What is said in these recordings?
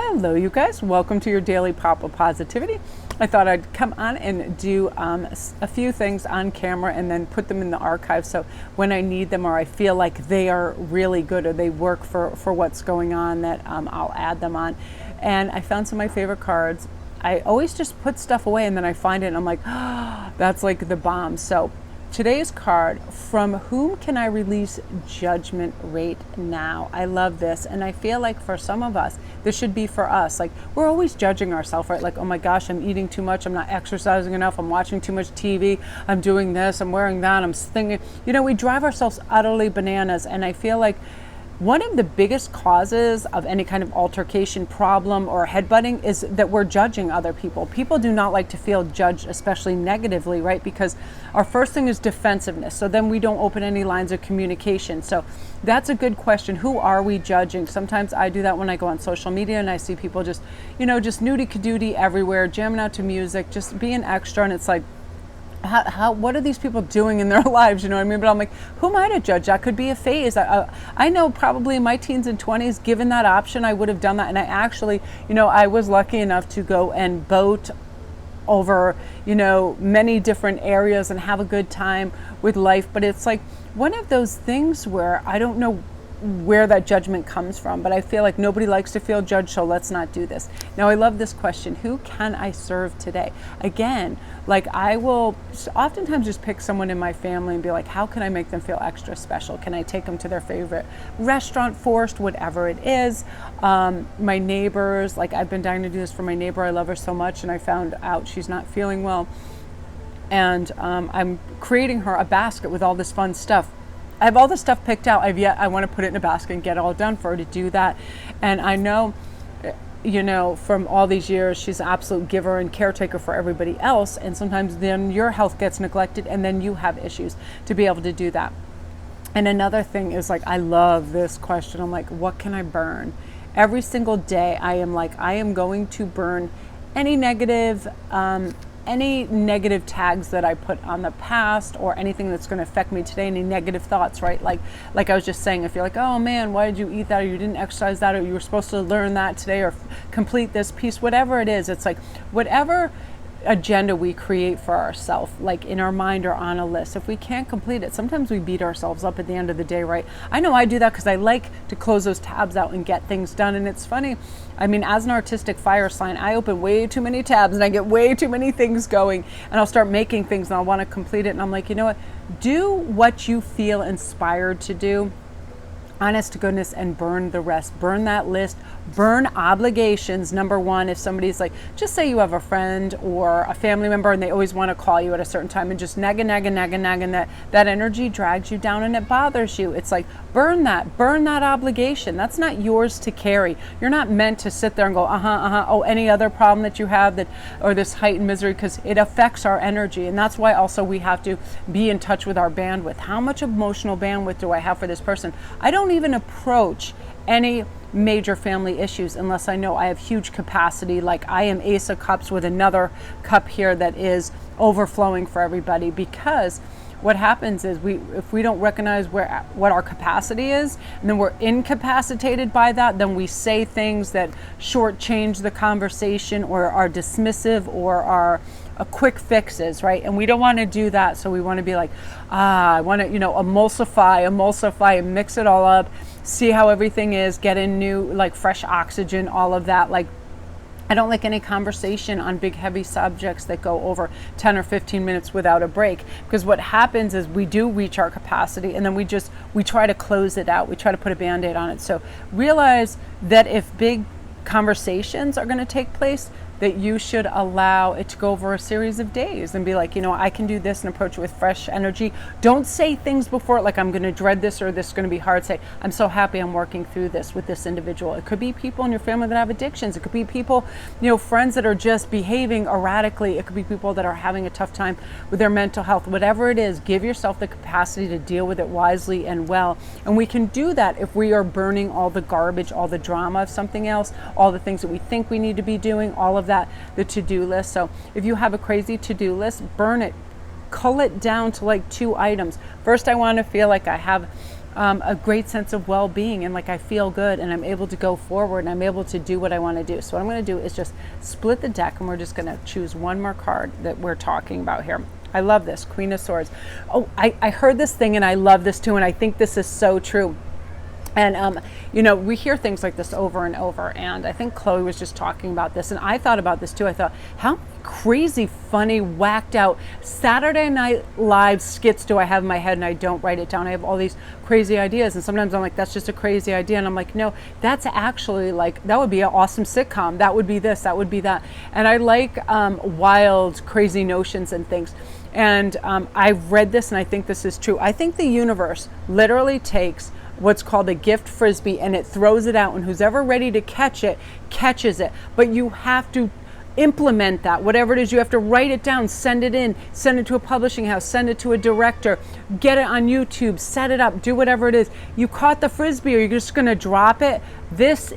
Hello, you guys. Welcome to your daily pop of positivity. I thought I'd come on and do a few things on camera and then put them in the archive. So when I need them or I feel like they are really good or they work for what's going on, that I'll add them on. And I found some of my favorite cards. I always just put stuff away and then I find it and I'm like, oh, that's like the bomb. So today's card, from whom can I release judgment right now? I love this. And I feel like for some of us, this should be for us. Like, we're always judging ourselves, right? Like, oh my gosh, I'm eating too much. I'm not exercising enough. I'm watching too much TV. I'm doing this. I'm wearing that. I'm thinking, we drive ourselves utterly bananas. And I feel like one of the biggest causes of any kind of altercation, problem, or headbutting is that we're judging other people. People do not like to feel judged, especially negatively, right? Because our first thing is defensiveness. So then we don't open any lines of communication. So that's a good question. Who are we judging? Sometimes I do that when I go on social media and I see people just, just nudie-cadoodie everywhere, jamming out to music, just being extra. And it's like, what are these people doing in their lives? You know what I mean? But I'm like, who am I to judge? That could be a phase. I know probably in my teens and 20s, given that option, I would have done that. And I actually, I was lucky enough to go and boat over, many different areas and have a good time with life. But it's like one of those things where I don't know where that judgment comes from, but I feel like nobody likes to feel judged, so let's not do this. Now, I love this question. Who can I serve today? Again, like, I will oftentimes just pick someone in my family and be like, how can I make them feel extra special? Can I take them to their favorite restaurant, forced, whatever it is? My neighbors, like, I've been dying to do this for my neighbor. I love her so much, and I found out she's not feeling well. And I'm creating her a basket with all this fun stuff. I have all the stuff picked out. I want to put it in a basket and get it all done for her to do that. And I know, from all these years, she's an absolute giver and caretaker for everybody else. And sometimes then your health gets neglected and then you have issues to be able to do that. And another thing is, like, I love this question. I'm like, what can I burn? Every single day I am going to burn any negative tags that I put on the past or anything that's going to affect me today, any negative thoughts, right? Like I was just saying, if you're like, oh man, why did you eat that, or you didn't exercise that, or you were supposed to learn that today, or complete this piece, whatever it is, it's like whatever agenda we create for ourselves, like in our mind or on a list, if we can't complete it, sometimes we beat ourselves up at the end of the day, right? I know I do that because I like to close those tabs out and get things done. And it's funny, I mean, as an artistic fire sign, I open way too many tabs and I get way too many things going, and I'll start making things and I'll want to complete it. And I'm like, you know what? Do what you feel inspired to do, honest to goodness, and burn the rest. Burn that list. Burn obligations. Number one, if somebody's like, just say you have a friend or a family member and they always want to call you at a certain time and just nag, and that energy drags you down and it bothers you. It's like, burn that obligation. That's not yours to carry. You're not meant to sit there and go, oh, any other problem that you have, that, or this heightened misery, because it affects our energy. And that's why also we have to be in touch with our bandwidth. How much emotional bandwidth do I have for this person? I don't even approach any major family issues unless I know I have huge capacity. Like, I am Ace of Cups with another cup here that is overflowing for everybody, because what happens is if we don't recognize what our capacity is, and then we're incapacitated by that, then we say things that shortchange the conversation or are dismissive or are quick fixes, right? And we don't want to do that. So we want to be like, I want to, emulsify and mix it all up, see how everything is, get in new, like, fresh oxygen, all of that. Like, I don't like any conversation on big, heavy subjects that go over 10 or 15 minutes without a break, because what happens is we do reach our capacity and then we try to close it out. We try to put a Band-Aid on it. So realize that if big conversations are going to take place, that you should allow it to go over a series of days and be like, I can do this and approach it with fresh energy. Don't say things before, like, I'm going to dread this or this is going to be hard. Say, I'm so happy I'm working through this with this individual. It could be people in your family that have addictions. It could be people, friends that are just behaving erratically. It could be people that are having a tough time with their mental health. Whatever it is, give yourself the capacity to deal with it wisely and well. And we can do that if we are burning all the garbage, all the drama of something else, all the things that we think we need to be doing, all of that, the to-do list. So if you have a crazy to-do list, burn it, cull it down to like 2 items. First, I want to feel like I have a great sense of well-being, and like I feel good and I'm able to go forward and I'm able to do what I want to do. So what I'm going to do is just split the deck, and we're just going to choose one more card that we're talking about here. I love this, Queen of Swords. Oh, I heard this thing and I love this too, and I think this is so true. And, we hear things like this over and over. And I think Chloe was just talking about this. And I thought about this too. I thought, how crazy, funny, whacked out Saturday Night Live skits do I have in my head and I don't write it down? I have all these crazy ideas. And sometimes I'm like, that's just a crazy idea. And I'm like, no, that's actually like, that would be an awesome sitcom. That would be this, that would be that. And I like wild, crazy notions and things. And I've read this and I think this is true. I think the universe literally takes what's called a gift frisbee and it throws it out, and who's ever ready to catch it catches it. But you have to implement that, whatever it is. You have to write it down, send it in, send it to a publishing house, send it to a director, get it on YouTube, set it up, do whatever it is. You caught the frisbee, or you're just going to drop it. This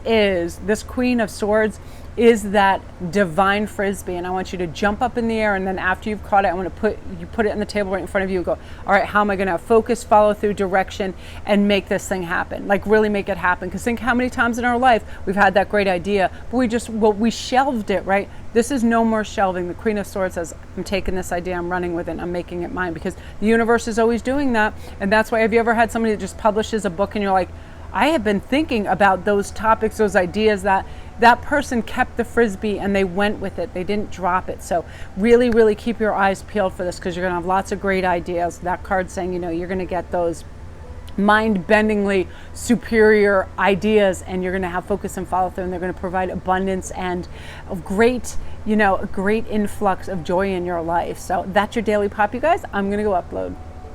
Queen of Swords is that divine frisbee, and I want you to jump up in the air, and then after you've caught it, I want to put it on the table right in front of you and go, all right, how am I going to focus, follow through, direction, and make this thing happen? Like really make it happen. Because think how many times in our life we've had that great idea, but we shelved it, right? This is no more shelving. The Queen of Swords says, I'm taking this idea, I'm running with it, I'm making it mine, because the universe is always doing that. And that's why, have you ever had somebody that just publishes a book and you're like, I have been thinking about those topics, those ideas, that person kept the frisbee and they went with it. They didn't drop it. So really, really keep your eyes peeled for this, because you're going to have lots of great ideas. That card's saying, you're going to get those mind-bendingly superior ideas, and you're going to have focus and follow through, and they're going to provide abundance and a great influx of joy in your life. So that's your daily pop, you guys. I'm going to go upload.